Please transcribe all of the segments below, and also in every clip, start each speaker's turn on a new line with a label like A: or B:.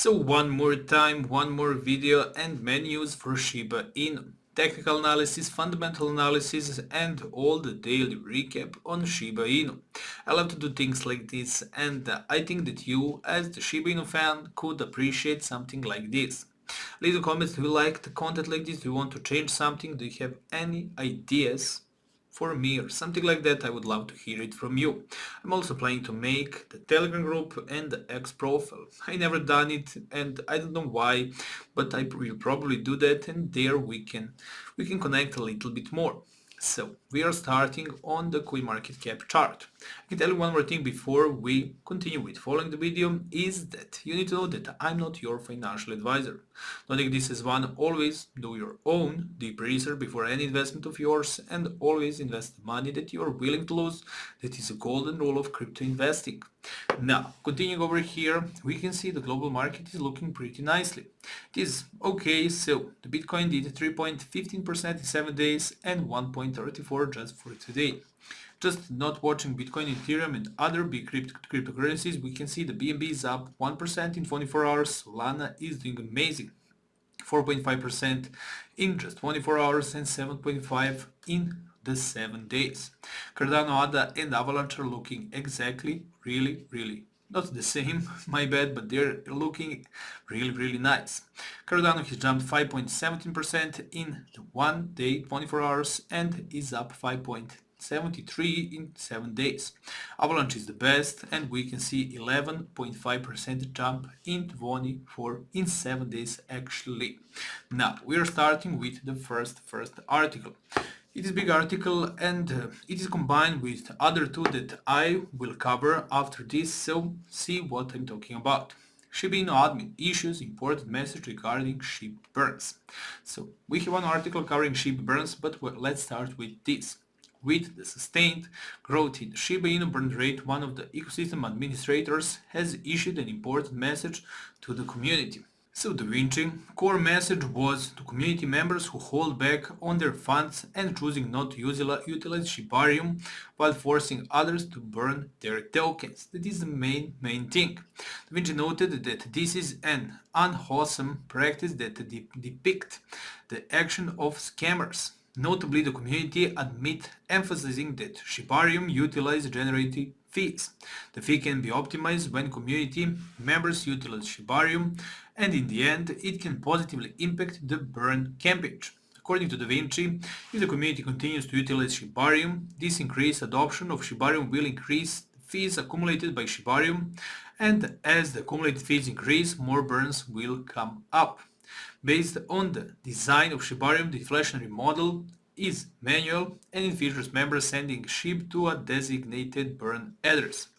A: So one more time, one more video and menus for Shiba Inu. Technical analysis, fundamental analysis and all the daily recap on Shiba Inu. I love to do things like this and I think that you as the Shiba Inu fan could appreciate something like this. Leave the comments, do you like the content like this, do you want to change something, do you have any ideas for me or something like that? I would love to hear it from you. I'm also planning to make the Telegram group and the X profile. I never done it and I don't know why, but I will probably do that and there we can connect a little bit more. So, we are starting on the CoinMarketCap chart. I can tell you one more thing before we continue with following the video is that you need to know that I'm not your financial advisor. Don't take this as one, always do your own deep research before any investment of yours and always invest the money that you are willing to lose. That is a golden rule of crypto investing. Now, continuing over here, we can see the global market is looking pretty nicely. It is okay, so the Bitcoin did 3.15% in 7 days and 1.34 just for today. Just not watching Bitcoin, Ethereum and other big cryptocurrencies, we can see the BNB is up 1% in 24 hours, Solana is doing amazing. 4.5% in just 24 hours and 7.5% in the 7 days. Cardano, ADA and Avalanche are looking exactly really not the same, my bad, but they're looking really nice. Cardano has jumped 5.17% in the 1 day, 24 hours and is up 5.73 in 7 days. Avalanche is the best and we can see 11.5% jump in 24 in 7 days actually. Now we are starting with the first article. It is a big article and it is combined with other two that I will cover after this, so see what I'm talking about. Shiba Inu admin issues important message regarding Shib burns. So we have one article covering Shib burns, but let's start with this. With the sustained growth in the Shiba Inu burn rate, one of the ecosystem administrators has issued an important message to the community. So the Vinci core message was to community members who hold back on their funds and choosing not to utilize Shibarium while forcing others to burn their tokens. That is the main thing. Da Vinci noted that this is an unwholesome practice that depicts the action of scammers. Notably, the community emphasizing that Shibarium utilizes generated fees. The fee can be optimized when community members utilize Shibarium, and in the end, it can positively impact the burn campaign. According to Da Vinci, if the community continues to utilize Shibarium, this increased adoption of Shibarium will increase the fees accumulated by Shibarium, and as the accumulated fees increase, more burns will come up. Based on the design of Shibarium, the deflationary model is manual and it features members sending SHIB to a designated burn address.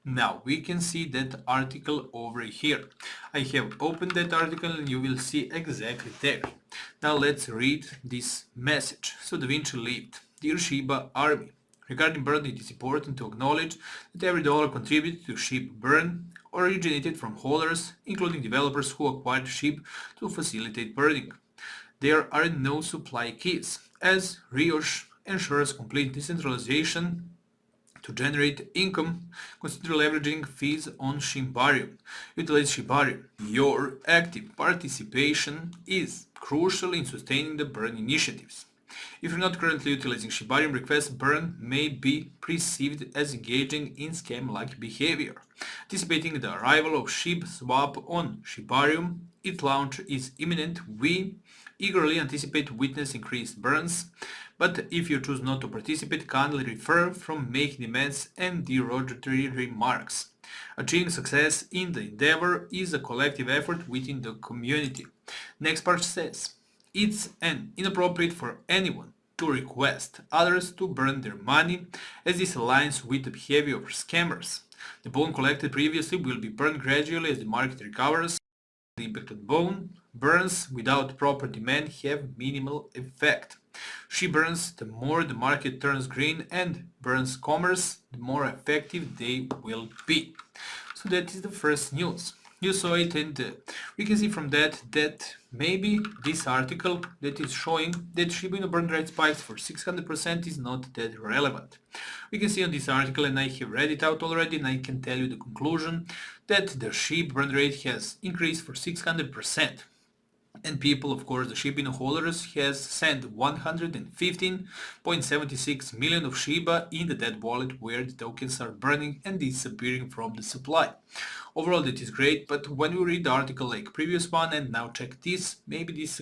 A: Now we can see that article over here. I have opened that article and you will see exactly there. Now let's read this message. So Da Vinci lived. Dear Shiba Army, regarding burn, it is important to acknowledge that every dollar contributed to SHIB burn originated from holders, including developers who acquired SHIB to facilitate burning. There are no supply keys, as Riosh ensures complete decentralization to generate income. Consider leveraging fees on Shibarium. Utilize Shibarium. Your active participation is crucial in sustaining the burn initiatives. If you're not currently utilizing Shibarium, request burn may be perceived as engaging in scam-like behavior. Anticipating the arrival of Shib swap on Shibarium, its launch is imminent. We eagerly anticipate witness increased burns, but if you choose not to participate, kindly refrain from making demands and derogatory remarks. Achieving success in the endeavor is a collective effort within the community. Next part says, it's inappropriate for anyone to request others to burn their money, as this aligns with the behavior of scammers. The bone collected previously will be burned gradually as the market recovers. The impacted bone burns without proper demand have minimal effect. She burns the more the market turns green and burns commerce, the more effective they will be. So that is the first news. You saw it, and we can see from that maybe this article that is showing that Shiba Inu burn rate spikes for 600% is not that relevant. We can see on this article, and I have read it out already, and I can tell you the conclusion that the Shib burn rate has increased for 600%. And people, of course, the Shiba Inu holders has sent 115.76 million of Shiba in the dead wallet where the tokens are burning and disappearing from the supply. Overall, that is great, but when we read the article like previous one and now check this, maybe this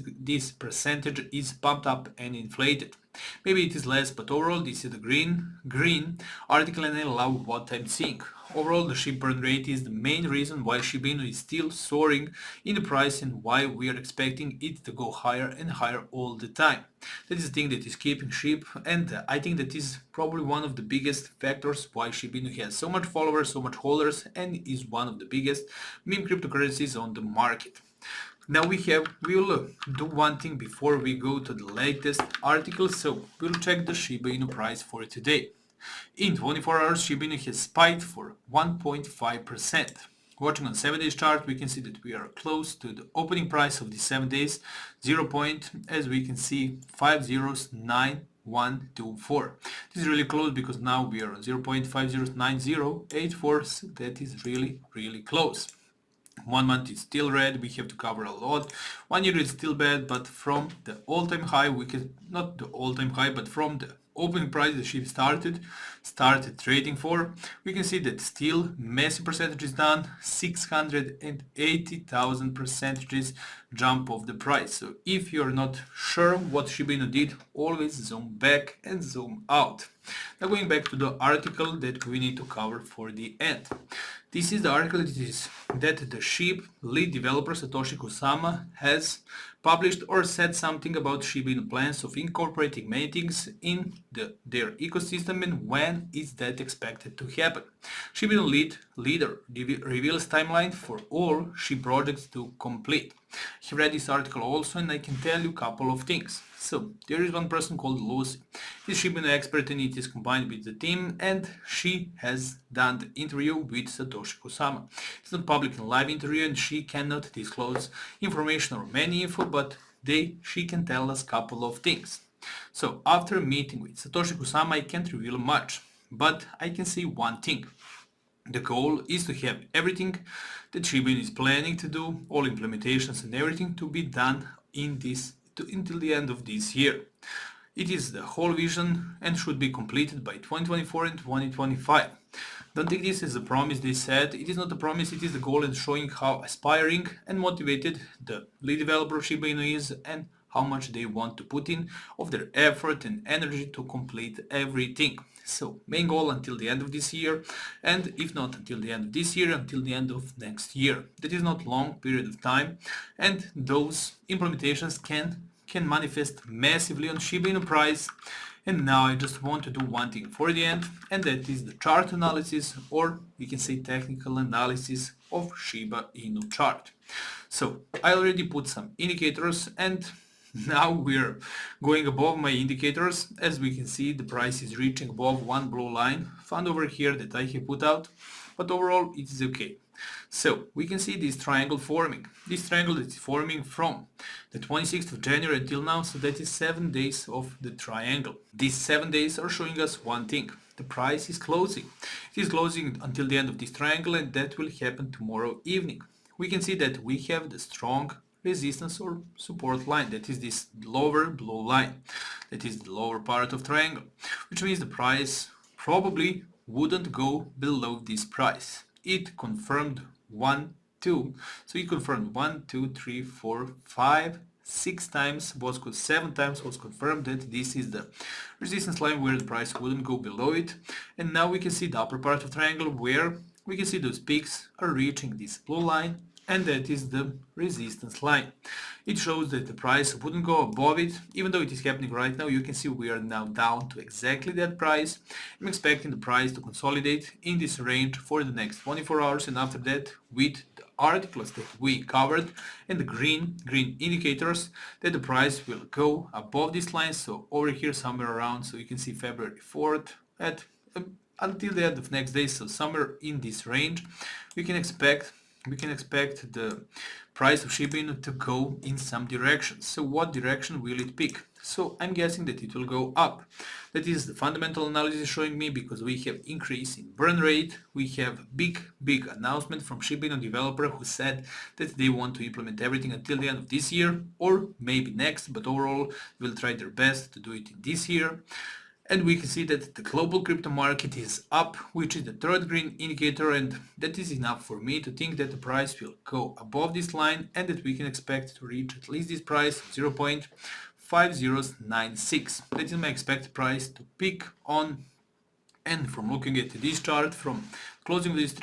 A: percentage is pumped up and inflated. Maybe it is less, but overall this is the green article, and I love what I'm seeing. Overall, the SHIB burn rate is the main reason why Shiba Inu is still soaring in the price and why we are expecting it to go higher and higher all the time. That is the thing that is keeping SHIB, and I think that is probably one of the biggest factors why Shiba Inu has so much followers, so much holders, and is one of the biggest meme cryptocurrencies on the market. Now we'll do one thing before we go to the latest article, so we'll check the Shiba Inu price for today. In 24 hours, Shiba Inu has spiked for 1.5%. Watching on 7 days chart, we can see that we are close to the opening price of the 7 days, 0. As we can see, 509.124. This is really close because now we are on 0.509084, so that is really close. 1 month is still red, we have to cover a lot. 1 year is still bad, but from the all-time high, we can, not the all-time high, but from the opening price the SHIB started trading for, we can see that still massive percentage is done, 680,000 percentages jump of the price. So if you're not sure what Shiba Inu did, always zoom back and zoom out. Now going back to the article that we need to cover for the end. This is the article that the Shib lead developer Satoshi Kusama has published or said something about Shiba Inu plans of incorporating many things in their ecosystem, and when is that expected to happen. Shiba Inu leader reveals timeline for all Shib projects to complete. He read this article also, and I can tell you a couple of things. So, there is one person called Lucy. She's Shiba Inu expert, and it is combined with the team, and she has done the interview with Satoshi Kusama. It's not public and live interview, and she cannot disclose information or many info, but she can tell us a couple of things. So, after meeting with Satoshi Kusama, I can't reveal much, but I can say one thing. The goal is to have everything that Shiba Inu is planning to do, all implementations and everything, to be done until the end of this year. It is the whole vision and should be completed by 2024 and 2025. Don't take this as a promise they said. It is not a promise, it is the goal, and showing how aspiring and motivated the lead developer of Shiba Inu is and how much they want to put in of their effort and energy to complete everything. So, main goal until the end of this year, and if not until the end of this year, until the end of next year. That is not long period of time, and those implementations can manifest massively on Shiba Inu price. And now I just want to do one thing for the end, and that is the chart analysis, or we can say technical analysis of Shiba Inu chart. So I already put some indicators, and now we're going above my indicators. As we can see, the price is reaching above one blue line found over here that I have put out, but overall it is okay. So we can see this triangle forming. This triangle is forming from the 26th of January until now, so that is 7 days of the triangle. These 7 days are showing us one thing. The price is closing. It is closing until the end of this triangle, and that will happen tomorrow evening. We can see that we have the strong resistance or support line, that is this lower blue line, that is the lower part of triangle, which means the price probably wouldn't go below this price. It confirmed 1, 2, so it confirmed 1, 2, 3, 4, 5, 6 times, 7 times was confirmed that this is the resistance line where the price wouldn't go below it. And now we can see the upper part of triangle where we can see those peaks are reaching this blue line, and that is the resistance line. It shows that the price wouldn't go above it, even though it is happening right now. You can see we are now down to exactly that price. I'm expecting the price to consolidate in this range for the next 24 hours, and after that, with the articles that we covered and the green indicators, that the price will go above this line, so over here somewhere around, so you can see February 4th at until the end of next day, so somewhere in this range we can expect we can expect the price of Shiba Inu to go in some direction. So what direction will it pick? So I'm guessing that it will go up. That is the fundamental analysis showing me, because we have increase in burn rate, we have big announcement from Shiba Inu developer who said that they want to implement everything until the end of this year or maybe next, but overall they will try their best to do it in this year. And we can see that the global crypto market is up, which is the third green indicator, and that is enough for me to think that the price will go above this line and that we can expect to reach at least this price 0.5096. That is my expected price to pick on. And from looking at this chart, from closing this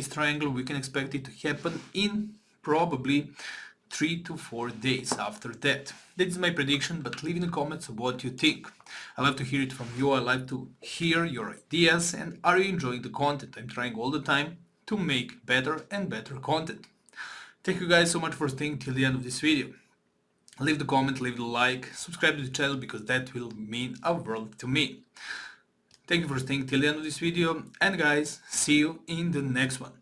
A: triangle, we can expect it to happen in probably 3 to 4 days after that. That is my prediction, but leave in the comments what you think. I love to hear it from you, I like to hear your ideas, and are you enjoying the content? I'm trying all the time to make better and better content. Thank you guys so much for staying till the end of this video. Leave the comment, leave the like, subscribe to the channel because that will mean a world to me. Thank you for staying till the end of this video, and guys, see you in the next one.